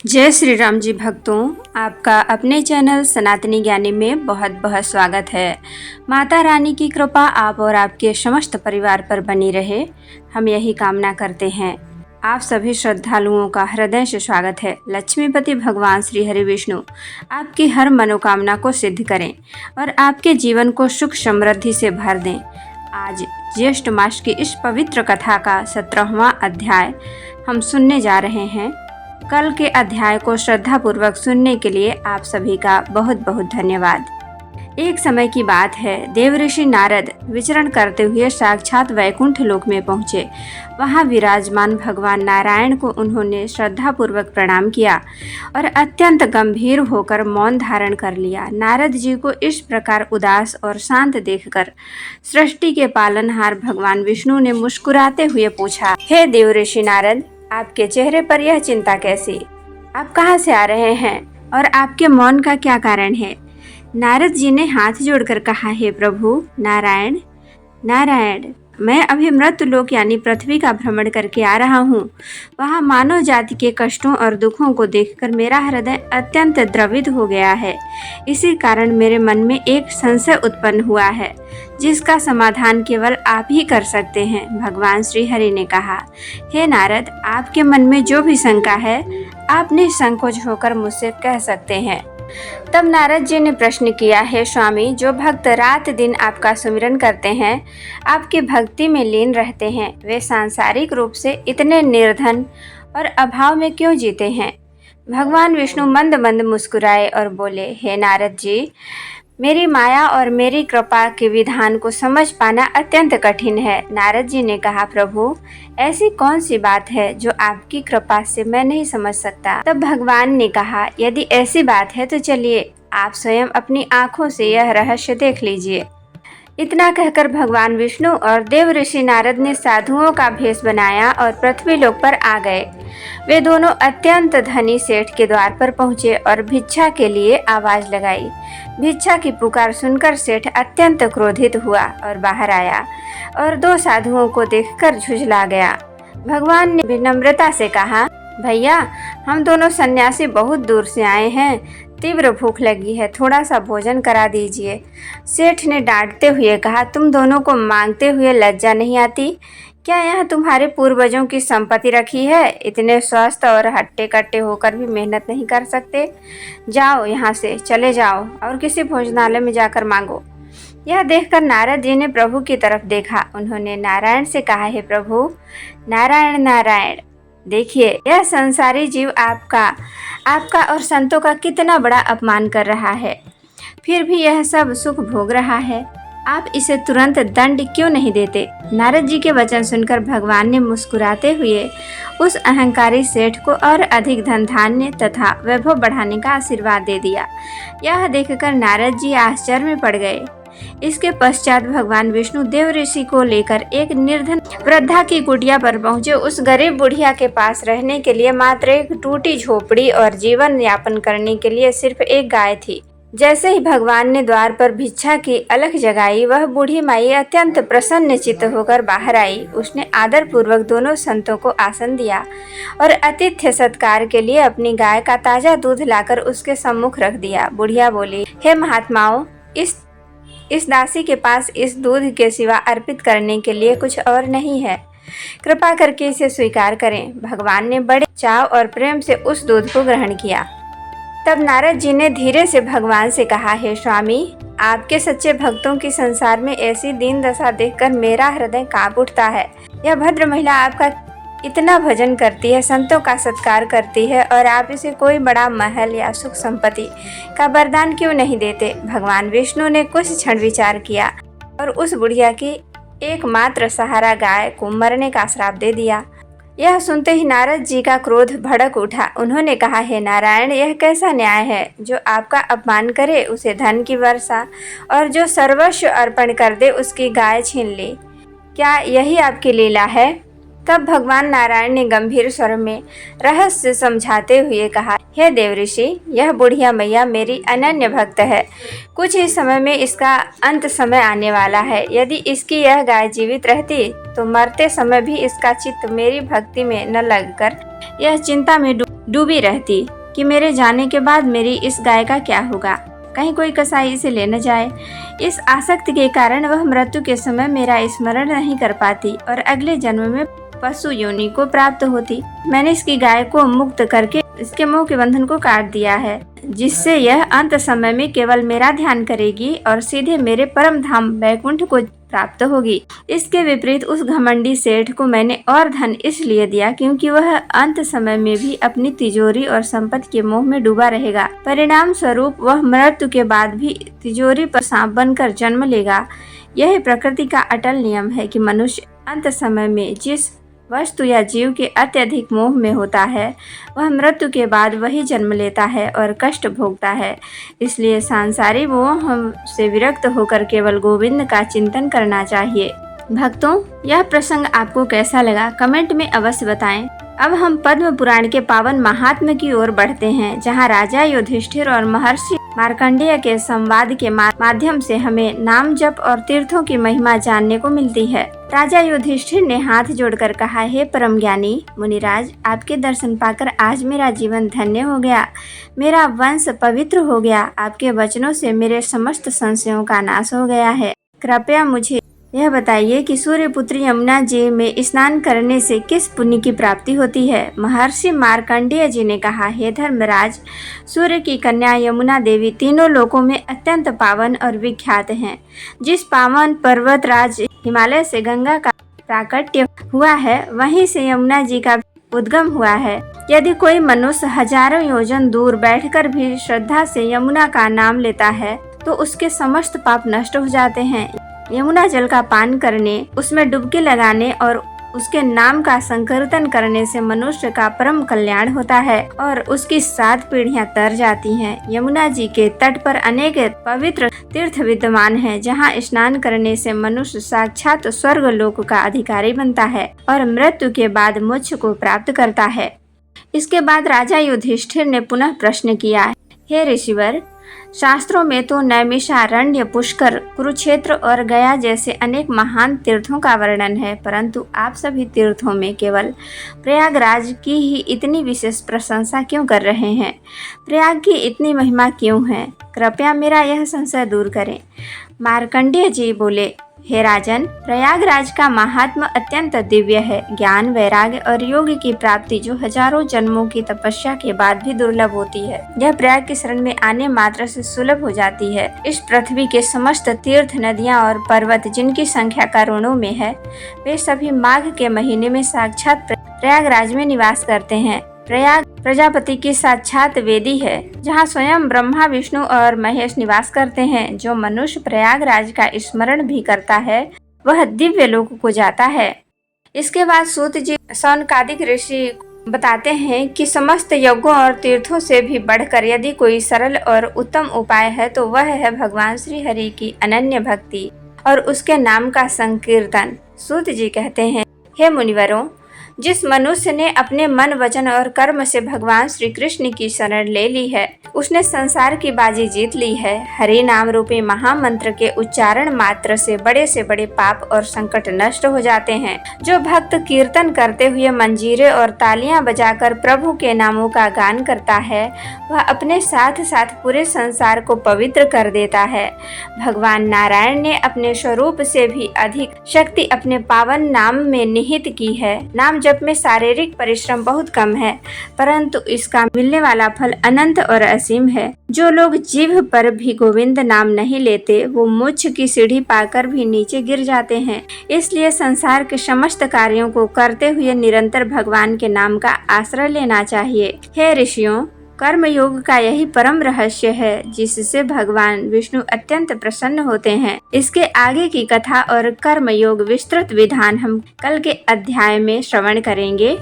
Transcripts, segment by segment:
जय श्री राम जी भक्तों, आपका अपने चैनल सनातनी ज्ञानी में बहुत बहुत स्वागत है। माता रानी की कृपा आप और आपके समस्त परिवार पर बनी रहे, हम यही कामना करते हैं। आप सभी श्रद्धालुओं का हृदय से स्वागत है। लक्ष्मीपति भगवान श्री हरि विष्णु आपकी हर मनोकामना को सिद्ध करें और आपके जीवन को सुख समृद्धि से भर दें। आज ज्येष्ठ मास की इस पवित्र कथा का 17वां अध्याय हम सुनने जा रहे हैं। कल के अध्याय को श्रद्धापूर्वक सुनने के लिए आप सभी का बहुत बहुत धन्यवाद। एक समय की बात है, देवऋषि नारद विचरण करते हुए साक्षात वैकुंठ लोक में पहुँचे। वहाँ विराजमान भगवान नारायण को उन्होंने श्रद्धापूर्वक प्रणाम किया और अत्यंत गंभीर होकर मौन धारण कर लिया। नारद जी को इस प्रकार उदास और शांत देखकर सृष्टि के पालनहार भगवान विष्णु ने मुस्कुराते हुए पूछा, हे देवऋषि नारद, आपके चेहरे पर यह चिंता कैसी? आप कहाँ से आ रहे हैं और आपके मौन का क्या कारण है? नारद जी ने हाथ जोड़कर कहा, हे प्रभु नारायण नारायण, मैं अभी मृत्युलोक यानी पृथ्वी का भ्रमण करके आ रहा हूँ। वहाँ मानव जाति के कष्टों और दुखों को देखकर मेरा हृदय अत्यंत द्रवित हो गया है। इसी कारण मेरे मन में एक संशय उत्पन्न हुआ है, जिसका समाधान केवल आप ही कर सकते हैं। भगवान श्री हरि ने कहा, हे नारद, आपके मन में जो भी शंका है आप निसंकोच होकर मुझसे कह सकते हैं। तब नारद जी ने प्रश्न किया, है स्वामी, जो भक्त रात दिन आपका सुमिरन करते हैं, आपकी भक्ति में लीन रहते हैं, वे सांसारिक रूप से इतने निर्धन और अभाव में क्यों जीते हैं? भगवान विष्णु मंद मंद मुस्कुराए और बोले, हे नारद जी, मेरी माया और मेरी कृपा के विधान को समझ पाना अत्यंत कठिन है। नारद जी ने कहा, प्रभु, ऐसी कौन सी बात है जो आपकी कृपा से मैं नहीं समझ सकता? तब भगवान ने कहा, यदि ऐसी बात है तो चलिए आप स्वयं अपनी आंखों से यह रहस्य देख लीजिए। इतना कहकर भगवान विष्णु और देवऋषि नारद ने साधुओं का भेष बनाया और पृथ्वी लोक पर आ गए। वे दोनों अत्यंत धनी सेठ के द्वार पर पहुँचे और भिक्षा के लिए आवाज लगाई। भिक्षा की पुकार सुनकर सेठ अत्यंत क्रोधित हुआ और बाहर आया और दो साधुओं को देखकर झुंझला गया। भगवान ने विनम्रता से कहा, भैया, हम दोनों सन्यासी बहुत दूर से आए हैं, तीव्र भूख लगी है, थोड़ा सा भोजन करा दीजिए। सेठ ने डांटते हुए कहा, तुम दोनों को मांगते हुए लज्जा नहीं आती? क्या यहाँ तुम्हारे पूर्वजों की संपत्ति रखी है? इतने स्वस्थ और हट्टे कट्टे होकर भी मेहनत नहीं कर सकते? जाओ, यहाँ से चले जाओ और किसी भोजनालय में जाकर मांगो। यह देखकर नारद जी ने प्रभु की तरफ देखा। उन्होंने नारायण से कहा, हे प्रभु नारायण नारायण, देखिए यह संसारी जीव आपका और संतों का कितना बड़ा अपमान कर रहा है, फिर भी यह सब सुख भोग रहा है। आप इसे तुरंत दंड क्यों नहीं देते? नारद जी के वचन सुनकर भगवान ने मुस्कुराते हुए उस अहंकारी सेठ को और अधिक धन धान्य तथा वैभव बढ़ाने का आशीर्वाद दे दिया। यह देखकर नारद जी आश्चर्य में पड़ गए। इसके पश्चात भगवान विष्णु देव ऋषि को लेकर एक निर्धन वृद्धा की कुटिया पर पहुँचे। उस गरीब बुढ़िया के पास रहने के लिए मात्र एक टूटी झोपड़ी और जीवन यापन करने के लिए सिर्फ एक गाय थी। जैसे ही भगवान ने द्वार पर भिक्षा की अलख जगाई, वह बूढ़ी माई अत्यंत प्रसन्न चित्त होकर बाहर आई। उसने आदर पूर्वक दोनों संतों को आसन दिया और आतिथ्य सत्कार के लिए अपनी गाय का ताजा दूध लाकर उसके सम्मुख रख दिया। बुढ़िया बोली, हे महात्माओं, इस दासी के पास इस दूध के सिवा अर्पित करने के लिए कुछ और नहीं है, कृपा करके इसे स्वीकार करें। भगवान ने बड़े चाव और प्रेम से उस दूध को ग्रहण किया। तब नारद जी ने धीरे से भगवान से कहा, हे स्वामी, आपके सच्चे भक्तों की संसार में ऐसी दीन दशा देखकर मेरा हृदय कांप उठता है। यह भद्र महिला आपका इतना भजन करती है, संतों का सत्कार करती है, और आप इसे कोई बड़ा महल या सुख संपत्ति का वरदान क्यों नहीं देते? भगवान विष्णु ने कुछ क्षण विचार किया और उस बुढ़िया की एकमात्र सहारा गाय को मरने का श्राप दे दिया। यह सुनते ही नारद जी का क्रोध भड़क उठा। उन्होंने कहा, हे नारायण, यह कैसा न्याय है? जो आपका अपमान करे उसे धन की वर्षा और जो सर्वस्व अर्पण कर दे उसकी गाय छीन ले। क्या यही आपकी लीला है? तब भगवान नारायण ने गंभीर स्वर में रहस्य समझाते हुए कहा, हे देवऋषि, यह बुढ़िया मैया मेरी अनन्य भक्त है। कुछ ही समय में इसका अंत समय आने वाला है। यदि इसकी यह गाय जीवित रहती तो मरते समय भी इसका चित्त मेरी भक्ति में न लगकर यह चिंता में डूबी रहती कि मेरे जाने के बाद मेरी इस गाय का क्या होगा, कहीं कोई कसाई इसे ले न जाए। इस आसक्ति के कारण वह मृत्यु के समय मेरा स्मरण नहीं कर पाती और अगले जन्म में पशु योनि को प्राप्त होती। मैंने इसकी गाय को मुक्त करके इसके मोह के बंधन को काट दिया है, जिससे यह अंत समय में केवल मेरा ध्यान करेगी और सीधे मेरे परम धाम वैकुंठ को प्राप्त होगी। इसके विपरीत उस घमंडी सेठ को मैंने और धन इसलिए दिया क्योंकि वह अंत समय में भी अपनी तिजोरी और संपत्ति के मोह में डूबा रहेगा। परिणाम स्वरूप वह मृत्यु के बाद भी तिजोरी पर सांप बनकर जन्म लेगा। यह प्रकृति का अटल नियम है कि मनुष्य अंत समय में जिस वस्तु या जीव के अत्यधिक मोह में होता है वह मृत्यु के बाद वही जन्म लेता है और कष्ट भोगता है। इसलिए सांसारिक मोह से विरक्त होकर केवल गोविंद का चिंतन करना चाहिए। भक्तों, यह प्रसंग आपको कैसा लगा कमेंट में अवश्य बताएं। अब हम पद्म पुराण के पावन महात्म्य की ओर बढ़ते हैं, जहां राजा युधिष्ठिर और महर्षि मार्कंडेय के संवाद के माध्यम से हमें नाम जप और तीर्थों की महिमा जानने को मिलती है। राजा युधिष्ठिर ने हाथ जोड़कर कहा, हे परम ज्ञानी मुनिराज, आपके दर्शन पाकर आज मेरा जीवन धन्य हो गया, मेरा वंश पवित्र हो गया। आपके वचनों से मेरे समस्त संशयों का नाश हो गया है। कृपया मुझे यह बताइए कि सूर्यपुत्री यमुना जी में स्नान करने से किस पुण्य की प्राप्ति होती है। महर्षि मार्कंडेय जी ने कहा, हे धर्मराज, सूर्य की कन्या यमुना देवी तीनों लोकों में अत्यंत पावन और विख्यात हैं। जिस पावन पर्वतराज हिमालय से गंगा का प्राकट्य हुआ है, वहीं से यमुना जी का उद्गम हुआ है। यदि कोई मनुष्य हजारों योजन दूर बैठकर भी श्रद्धा से यमुना का नाम लेता है तो उसके समस्त पाप नष्ट हो जाते हैं। यमुना जल का पान करने, उसमें डुबकी लगाने और उसके नाम का संकीर्तन करने से मनुष्य का परम कल्याण होता है और उसकी 7 पीढ़ियां तर जाती हैं। यमुना जी के तट पर अनेक पवित्र तीर्थ विद्यमान हैं, जहां स्नान करने से मनुष्य साक्षात स्वर्ग लोक का अधिकारी बनता है और मृत्यु के बाद मोक्ष को प्राप्त करता है। इसके बाद राजा युधिष्ठिर ने पुनः प्रश्न किया, हे ऋषिवर, शास्त्रों में तो नैमिषारण्य, पुष्कर, कुरुक्षेत्र और गया जैसे अनेक महान तीर्थों का वर्णन है, परंतु आप सभी तीर्थों में केवल प्रयागराज की ही इतनी विशेष प्रशंसा क्यों कर रहे हैं? प्रयाग की इतनी महिमा क्यों है? कृपया मेरा यह संशय दूर करें। मार्कंडेय जी बोले, हे राजन, प्रयागराज का महात्मा अत्यंत दिव्य है। ज्ञान, वैराग्य और योग की प्राप्ति जो हजारों जन्मों की तपस्या के बाद भी दुर्लभ होती है, यह प्रयाग की शरण में आने मात्र से सुलभ हो जाती है। इस पृथ्वी के समस्त तीर्थ, नदियां और पर्वत जिनकी संख्या करोड़ों में है, वे सभी माघ के महीने में साक्षात प्रयागराज में निवास करते हैं। प्रयाग प्रजापति की साक्षात वेदी है, जहाँ स्वयं ब्रह्मा, विष्णु और महेश निवास करते हैं। जो मनुष्य प्रयागराज का स्मरण भी करता है वह दिव्य लोक को जाता है। इसके बाद सूत जी सौनकादिक ऋषि बताते हैं कि समस्त यज्ञों और तीर्थों से भी बढ़कर यदि कोई सरल और उत्तम उपाय है तो वह है भगवान श्री हरि की अनन्य भक्ति और उसके नाम का संकीर्तन। सूत जी कहते हैं, हे मुनिवरों, जिस मनुष्य ने अपने मन, वचन और कर्म से भगवान श्री कृष्ण की शरण ले ली है, उसने संसार की बाजी जीत ली है। हरि नाम रूपी महामंत्र के उच्चारण मात्र से बड़े पाप और संकट नष्ट हो जाते हैं। जो भक्त कीर्तन करते हुए मंजीरे और तालियां बजाकर प्रभु के नामों का गान करता है, वह अपने साथ साथ पूरे संसार को पवित्र कर देता है। भगवान नारायण ने अपने स्वरूप से भी अधिक शक्ति अपने पावन नाम में निहित की है। नाम जप में शारीरिक परिश्रम बहुत कम है, परंतु इसका मिलने वाला फल अनंत और असीम है। जो लोग जीभ पर भी गोविंद नाम नहीं लेते, वो मोक्ष की सीढ़ी पाकर भी नीचे गिर जाते हैं। इसलिए संसार के समस्त कार्यों को करते हुए निरंतर भगवान के नाम का आश्रय लेना चाहिए। हे ऋषियों, कर्म योग का यही परम रहस्य है, जिससे भगवान विष्णु अत्यंत प्रसन्न होते हैं। इसके आगे की कथा और कर्म योग विस्तृत विधान हम कल के अध्याय में श्रवण करेंगे।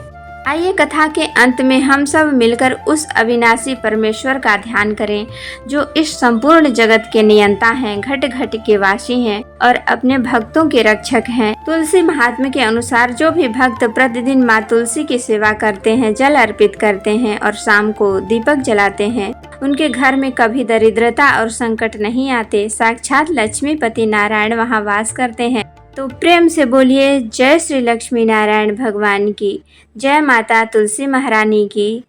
आइए कथा के अंत में हम सब मिलकर उस अविनाशी परमेश्वर का ध्यान करें, जो इस संपूर्ण जगत के नियंता हैं, घट घट के वासी हैं और अपने भक्तों के रक्षक हैं। तुलसी महात्म्य के अनुसार जो भी भक्त प्रतिदिन माँ तुलसी की सेवा करते हैं, जल अर्पित करते हैं और शाम को दीपक जलाते हैं, उनके घर में कभी दरिद्रता और संकट नहीं आते। साक्षात लक्ष्मीपति नारायण वहाँ वास करते हैं। तो प्रेम से बोलिए जय श्री लक्ष्मी नारायण भगवान की, जय माता तुलसी महारानी की।